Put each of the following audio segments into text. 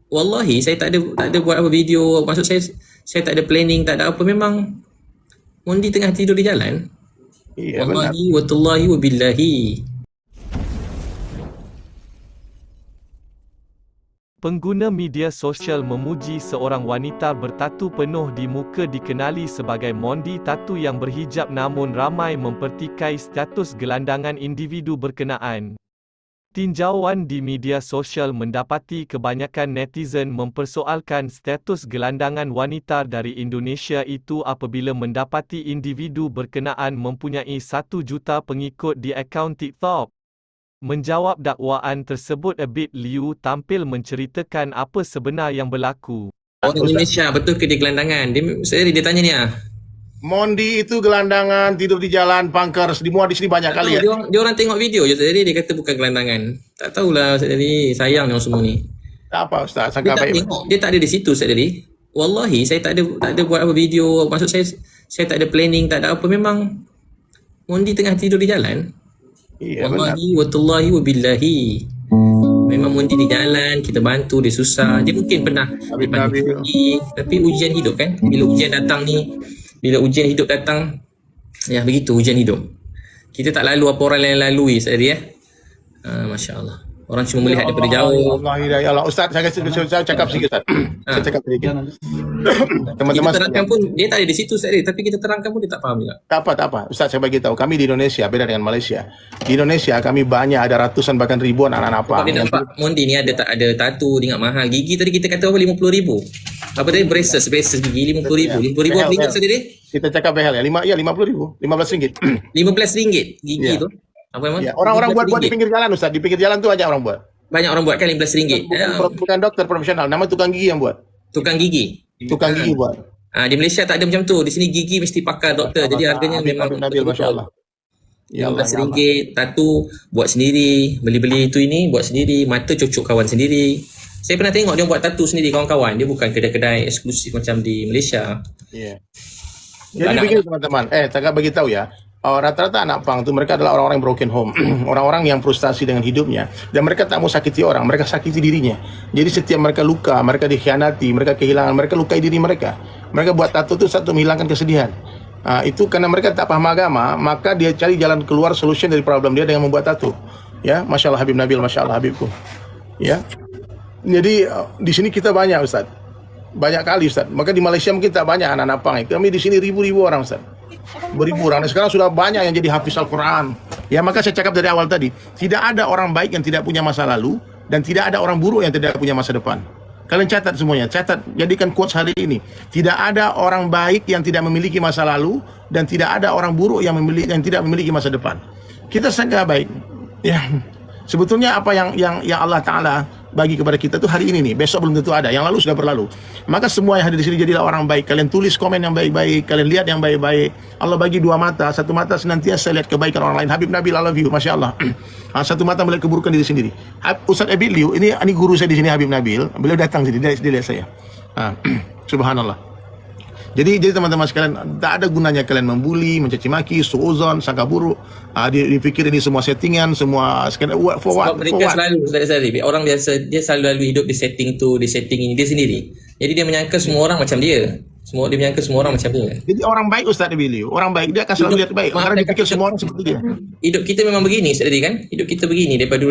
Wallahi saya tak ada buat apa video. Maksud saya tak ada planning, tak ada apa. Memang Mondi tengah tidur di jalan. Iya benar. Wallahi watallahi wabillahi. Pengguna media sosial memuji seorang wanita bertatu penuh di muka dikenali sebagai Mondi Tatu yang berhijab, namun ramai mempertikai status gelandangan individu berkenaan. Tinjauan di media sosial mendapati kebanyakan netizen mempersoalkan status gelandangan wanita dari Indonesia itu apabila mendapati individu berkenaan mempunyai 1 juta pengikut di akaun TikTok. Menjawab dakwaan tersebut, Abid Liu tampil menceritakan apa sebenar yang berlaku. Orang Indonesia betul ke dia gelandangan? Dia tanya ni Mondi itu gelandangan, tidur di jalan, punkers, di di sini banyak kali ya. Dia orang tengok video je tadi, dia kata bukan gelandangan. Tak tahulah tadi, sayang ni orang semua ni. Apa Ustaz? Dia Sangka tak baik. tengok, dia tak ada di situ tadi. Wallahi saya tak ada buat apa video. Maksud saya tak ada planning, tak ada apa. Memang Mondi tengah tidur di jalan. Iya benar. Wallahi watallahi wabillahi. Memang Mondi di jalan, kita bantu dia susah. Dia mungkin pernah dipanggil pergi, tapi ujian hidup kan. Bila ujian datang ni, bila ujian hidup datang, ya begitu ujian hidup. Kita tak lalu apa orang lain lalui tadi ya. Masya Allah. Orang cuma melihat daripada jauh. Ya Allah, Ustaz, saya cakap sikit Ustaz. Saya cakap sedikit. Teman-teman, kita terangkan pun dia tak ada di situ tadi, tapi kita terangkan pun dia tak faham juga. tak apa. Ustaz, saya bagi tahu. Kami di Indonesia beda dengan Malaysia. Di Indonesia kami banyak, ada ratusan bahkan ribuan anak-anak Sebab dia nampak Mondi ni ada tatu, dia ingat mahal. Gigi tadi kita kata apa 50,000. Apa tadi braces gigi 50,000. 50,000 apa ringgit tadi? Kita cakap behel ya. 50,000, 15 ringgit. RM15 gigi Ya. tu. Apa memang? Ya, orang-orang buat di pinggir jalan Ustaz. Di pinggir jalan tu aja orang buat. Banyak orang buat kan RM15. Bukan dokter profesional, nama tukang gigi yang buat. Tukang gigi. Tukang gigi buat. Di Malaysia tak ada macam tu. Di sini gigi mesti pakar doktor. Jadi harganya memang Nabil, Masya Allah. Ya Allah, ya Allah. RM15, tatu buat sendiri, beli-beli itu ini buat sendiri, mata cucuk kawan sendiri. Saya pernah tengok dia buat tatu sendiri kawan-kawan. Dia bukan kedai-kedai eksklusif macam di Malaysia. Iya. Jadi begini teman-teman, tak bagi tahu ya. Rata-rata anak pang itu mereka adalah orang-orang yang broken home, orang-orang yang frustasi dengan hidupnya, dan mereka tak mau sakiti orang, mereka sakiti dirinya. Jadi setiap mereka luka, mereka dikhianati, mereka kehilangan, mereka lukai diri mereka. Mereka buat tato itu satu menghilangkan kesedihan. Itu karena mereka tak paham agama, maka dia cari jalan keluar solution dari problem dia dengan membuat tato. Ya, Masya Allah Habib Nabil, Masya Allah Habibku. Ya, jadi di sini kita banyak Ustaz, banyak kali Ustaz. Maka di Malaysia mungkin tak banyak anak-anak pang. Kami di sini ribu-ribu orang Ustaz. Beribu orang. Dan sekarang sudah banyak yang jadi hafiz Al-Quran. Ya, maka saya cakap dari awal tadi, tidak ada orang baik yang tidak punya masa lalu, dan tidak ada orang buruk yang tidak punya masa depan. Kalian catat semuanya, catat, jadikan quotes hari ini. Tidak ada orang baik yang tidak memiliki masa lalu, dan tidak ada orang buruk yang tidak memiliki masa depan. Kita sangat baik. Ya, sebetulnya apa yang Allah Ta'ala bagi kepada kita tuh hari ini nih, besok belum tentu ada, yang lalu sudah berlalu. Maka semua yang hadir di sini jadilah orang baik. Kalian tulis komen yang baik-baik, kalian lihat yang baik-baik. Allah bagi dua mata, satu mata senantiasa lihat kebaikan orang lain. Habib Nabil, I love you, Masya Allah. Satu mata melihat keburukan diri sendiri. Ustaz Abid Liu, ini guru saya di sini, Habib Nabil. Beliau datang sini, dia lihat saya. Subhanallah. Jadi teman-teman sekalian, tak ada gunanya kalian membuli, mencaci maki, suuzon, sangka buruk. Dipikir ini semua settingan, semua sekalian for what? Sebab mereka selalu orang biasa, dia selalu hidup di setting tu, di setting ini dia sendiri. Jadi dia menyangka semua orang macam dia. Dia menyangka semua orang macam dia. Jadi orang baik Ustaz Biliu, orang baik dia akan selalu lihat baik. Karena dipikir semua orang seperti dia. Hidup kita memang begini tadi kan? Hidup kita begini daripada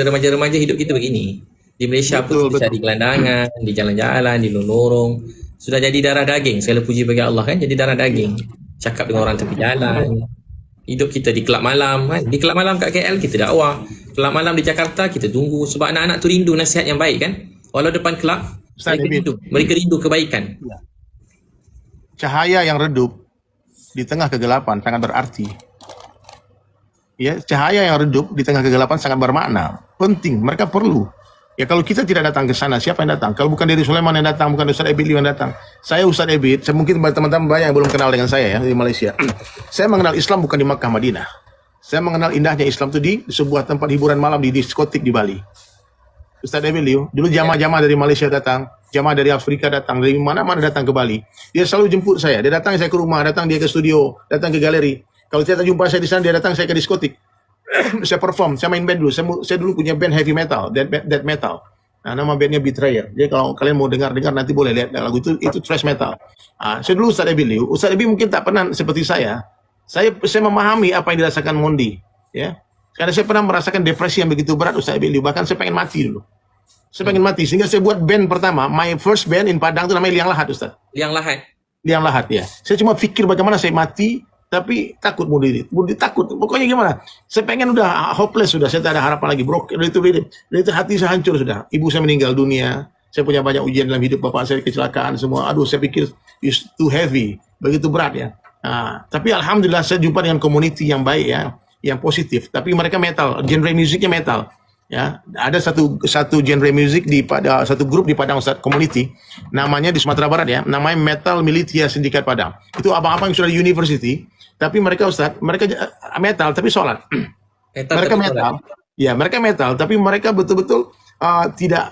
remaja-remaja hidup kita begini. Di Malaysia pun kita cari gelandangan, di jalan-jalan, di lorong. Sudah jadi darah daging, segala puji bagi Allah kan, jadi darah daging. Cakap dengan orang tepi jalan. Hidup kita di kelab malam kan. Di kelab malam kat KL kita dakwah. Kelab malam di Jakarta kita tunggu sebab anak-anak tu rindu nasihat yang baik kan. Walau depan kelab mereka rindu kebaikan. Cahaya yang redup di tengah kegelapan sangat berarti. Ya, cahaya yang redup di tengah kegelapan sangat bermakna. Penting, mereka perlu. Ya, kalau kita tidak datang ke sana, siapa yang datang? Kalau bukan dari Sulaiman yang datang, bukan Ustaz Abid yang datang. Saya Ustaz Abid, mungkin teman-teman banyak yang belum kenal dengan saya ya di Malaysia. Saya mengenal Islam bukan di Makkah Madinah. Saya mengenal indahnya Islam itu di sebuah tempat hiburan malam di diskotik di Bali. Ustaz Abid Liu, dulu jamaah-jamaah dari Malaysia datang, jamaah dari Afrika datang, dari mana-mana datang ke Bali. Dia selalu jemput saya. Dia datang saya ke rumah, datang dia ke studio, datang ke galeri. Kalau saya jumpa saya di sana, dia datang saya ke diskotik. Saya perform, saya main band dulu. Saya dulu punya band heavy metal, death metal. Nah, nama bandnya Betrayer. Jadi kalau kalian mau dengar nanti boleh lihat lagu itu thrash metal. Saya dulu Ustaz Ebi Liu. Ustaz Ebi mungkin tak pernah seperti saya. Saya memahami apa yang dirasakan Mondi, ya. Karena saya pernah merasakan depresi yang begitu berat Ustaz Ebi Liu. Bahkan saya pengen mati dulu. Saya pengen mati sehingga saya buat band pertama. My first band in Padang itu namanya Liang Lahat, Ustaz. Liang Lahat. Liang Lahat, ya. Saya cuma pikir bagaimana saya mati, tapi takut bunuh diri. Takut. Pokoknya gimana? Saya pengen udah hopeless sudah. Saya tak ada harapan lagi. Itu hati saya hancur sudah. Ibu saya meninggal dunia. Saya punya banyak ujian dalam hidup. Bapak saya kecelakaan semua. Aduh, saya pikir it's too heavy. Begitu berat ya. Tapi alhamdulillah saya jumpa dengan community yang baik ya, yang positif. Tapi mereka metal, genre musiknya metal. Ya, ada satu genre musik satu grup di Padang Ustaz, community, namanya di Sumatera Barat ya, namanya Metal Militia Sindikat Padang. Itu abang-abang yang sudah di university, tapi mereka Ustaz, mereka metal tapi sholat. Mereka metal, ya mereka metal, tapi mereka betul-betul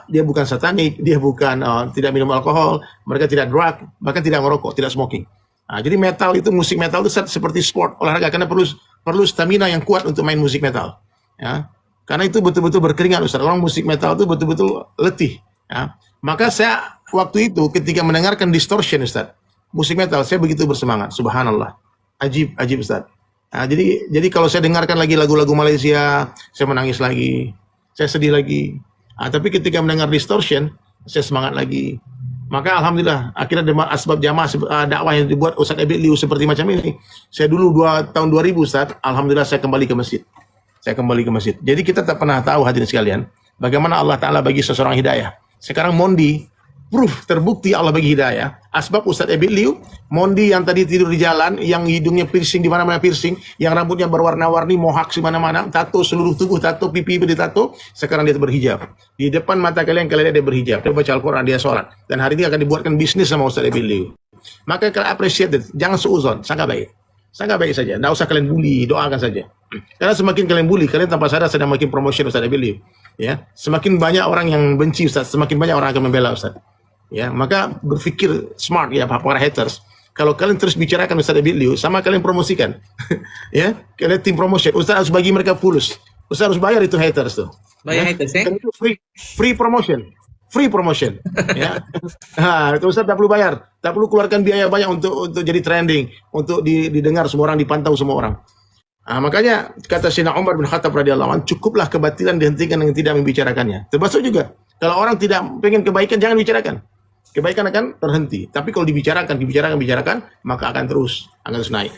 dia bukan satanik, dia bukan tidak minum alkohol, mereka tidak drug, bahkan tidak merokok, tidak smoking. Jadi metal itu, musik metal itu seperti sport, olahraga, karena perlu stamina yang kuat untuk main musik metal. Ya. Karena itu betul-betul berkeringat Ustaz. Orang musik metal itu betul-betul letih. Ya. Maka saya waktu itu ketika mendengarkan Distortion Ustaz, musik metal, saya begitu bersemangat. Subhanallah. Ajib Ustaz. Jadi kalau saya dengarkan lagi lagu-lagu Malaysia, saya menangis lagi. Saya sedih lagi. Tapi ketika mendengar Distortion, saya semangat lagi. Maka alhamdulillah akhirnya asbab jamaah dakwah yang dibuat Ustaz Ebi Liu seperti macam ini. Saya dulu tahun 2000 Ustaz, alhamdulillah saya kembali ke masjid. Jadi kita tak pernah tahu hadirin sekalian bagaimana Allah Ta'ala bagi seseorang hidayah. Sekarang Mondi, proof terbukti Allah bagi hidayah. Asbab Ustaz Ebi Liu, Mondi yang tadi tidur di jalan, yang hidungnya piercing di mana-mana piercing, yang rambutnya berwarna-warni, mohak di mana-mana, tato seluruh tubuh, tato pipi ditato, sekarang dia berhijab. Di depan mata kalian lihat dia berhijab, dia baca Al-Quran, dia sholat. Dan hari ini akan dibuatkan bisnis sama Ustaz Ebi Liu. Maka kalian appreciate it, jangan seuzon, sangat baik saja. Tidak usah kalian bully, doakan saja. Karena semakin kalian bully, kalian tanpa sadar sedang makin promotion Ustaz Ebi Liu. Ya, semakin banyak orang yang benci Ustaz, semakin banyak orang akan membela Ustaz. Ya, maka berpikir smart ya para haters. Kalau kalian terus bicarakan Ustaz Ebi Liu, sama kalian promosikan. Ya, kalian tim promotion. Ustaz harus bagi mereka fulus. Ustaz harus bayar itu haters tuh. Bayar haters ya? Itu free promotion. Ya. Itu Ustaz tak perlu bayar, tak perlu keluarkan biaya banyak untuk jadi trending, untuk didengar semua orang, dipantau semua orang. Makanya kata Sayyidina Umar bin Khattab radhiyallahu anhu, cukuplah kebatilan dihentikan dengan tidak membicarakannya. Termasuk juga kalau orang tidak pengen kebaikan, jangan bicarakan. Kebaikan akan terhenti. Tapi kalau dibicarakan, maka akan terus naik.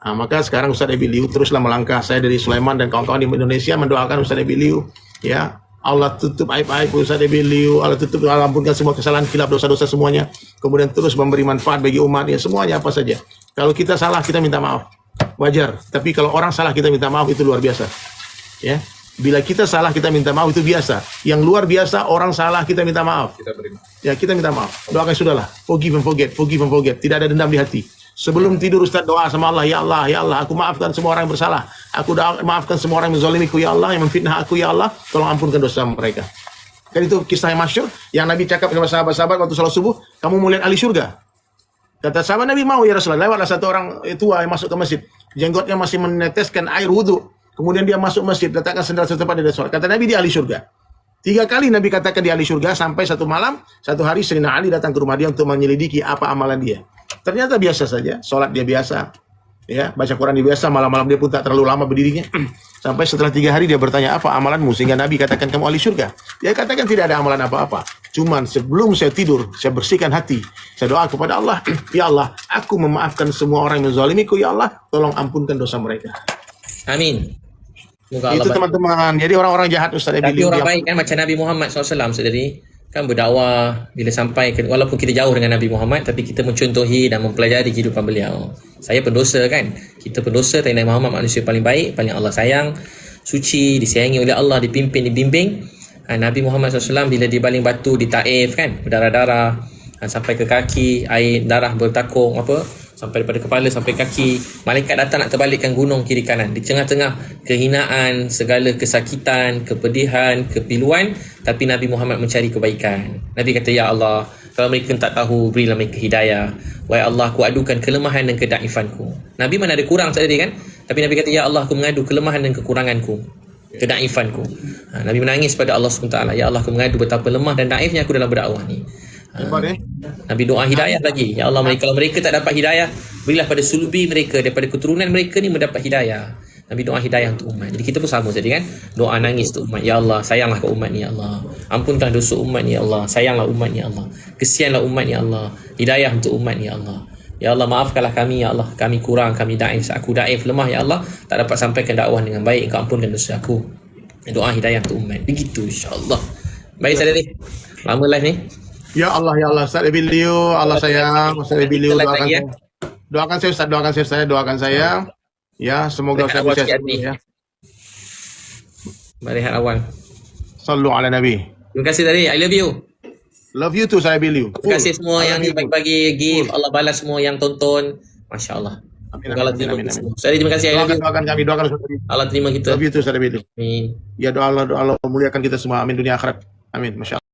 Maka sekarang Ustaz Ebi Liu teruslah melangkah. Saya dari Sulaiman dan kawan-kawan di Indonesia mendoakan Ustaz Ebi Liu, ya. Allah tutup aib-aib Ustaz Ebi Liu, Allah ampunkan semua kesalahan, khilaf, dosa-dosa semuanya. Kemudian terus memberi manfaat bagi umat, ya semuanya apa saja. Kalau kita salah, kita minta maaf. Wajar. Tapi kalau orang salah, kita minta maaf, itu luar biasa. Ya. Bila kita salah, kita minta maaf, itu biasa. Yang luar biasa, orang salah, kita minta maaf. Kita minta maaf. Doakan sudahlah. Forgive and forget. Tidak ada dendam di hati. Sebelum tidur Ustaz doa sama Allah, ya Allah, aku maafkan semua orang yang bersalah. Aku maafkan semua orang yang menzalimiku, ya Allah, yang memfitnah aku, ya Allah, tolong ampunkan dosa mereka. Kan itu kisah yang masyhur yang Nabi cakap sama sahabat-sahabat waktu salat subuh, kamu mau lihat ahli surga? Kata sahabat Nabi, mau ya Rasulullah. Lewatlah satu orang tua yang masuk ke masjid, jenggotnya masih meneteskan air wudu. Kemudian dia masuk masjid, letakkan sendal setempat dia sholat. Kata Nabi, dia ahli surga. 3 kali Nabi katakan dia ahli surga, sampai satu malam, satu hari Sayyidina Ali datang ke rumah dia untuk menyelidiki apa amalan dia. Ternyata biasa saja, sholat dia biasa, ya, baca Quran dia biasa, malam-malam dia pun tak terlalu lama berdirinya. Sampai setelah 3 hari dia bertanya, apa amalanmu? Sehingga Nabi katakan kamu ahli surga. Dia katakan tidak ada amalan apa-apa. Cuman sebelum saya tidur, saya bersihkan hati. Saya doa kepada Allah, ya Allah, aku memaafkan semua orang yang menzalimiku, ya Allah, tolong ampunkan dosa mereka. Amin. Moga Itu teman-teman. Jadi orang-orang jahat Ustaz Ebi Tapi Liu, orang baik kan macam Nabi Muhammad SAW sendiri kan berdakwah, bila sampai walaupun kita jauh dengan Nabi Muhammad, tapi kita mencontohi dan mempelajari kehidupan beliau. Saya pendosa kan, kita pendosa, tapi Nabi Muhammad manusia paling baik, paling Allah sayang, suci, disayangi oleh Allah, dipimpin, dibimbing. Nabi Muhammad SAW bila dibaling batu di Taif kan, berdarah-darah, sampai ke kaki, air darah bertakung sampai daripada kepala sampai kaki. Malaikat datang nak terbalikkan gunung kiri kanan. Di tengah-tengah kehinaan, segala kesakitan, kepedihan, kepiluan, tapi Nabi Muhammad mencari kebaikan. Nabi kata, ya Allah, kalau mereka tak tahu, berilah mereka hidayah. Wahai Allah, aku adukan kelemahan dan kedaifanku. Nabi mana ada kurang tadi kan? Tapi Nabi kata, ya Allah, aku mengadu kelemahan dan kekuranganku. kedaifanku. Nabi menangis pada Allah SWT. Ya Allah, aku mengadu betapa lemah dan daifnya aku dalam berdakwah ni. Hebat Nabi doa hidayah lagi. Ya Allah, kalau mereka tak dapat hidayah, berilah pada sulubi mereka, daripada keturunan mereka ni mendapat hidayah. Nabi doa hidayah untuk umat. Jadi kita pun sama tadi kan. Doa nangis untuk umat. Ya Allah, sayanglah ke umat ni ya Allah. Ampunkan dosa umat ni ya Allah. Sayanglah umat ni ya Allah. Kesianlah umat ni ya Allah. Hidayah untuk umat ni ya Allah. Ya Allah, maafkanlah kami ya Allah. Kami kurang, kami daif. Aku daif, lemah ya Allah. Tak dapat sampaikan dakwah dengan baik. Engkau ampunkan dosa aku. Doa hidayah untuk umat. Begitu insya-Allah. Baik Saudari. Lama live ni. Ya Allah, ya Allah. Ustaz Ebilio, Allah sayang. Ustaz Ebilio, Kita live doakan lagi, ya. saya. Doakan saya Ustaz, doakan saya, doakan saya. Ya, semoga Rehat saya awal bisa sikit hati. ya. Rehat awal. Sallu ala Nabi. Terima kasih tadi. I love you. Love you too, Ustaz Ebilio. Terima kasih semua yang you. bagi gift. Allah balas semua yang tonton. Masya Allah. Amin, Semoga Allah amin, terima amin, kita amin. semua. Saya terima kasih. I love you. Doakan kami, doakan Ustaz Ebilio. Allah terima kita. Love you too, Ustaz Ebilio. Amin. Ya doa Allah muliakan kita semua. Amin dunia akhirat. Amin. Masya Allah.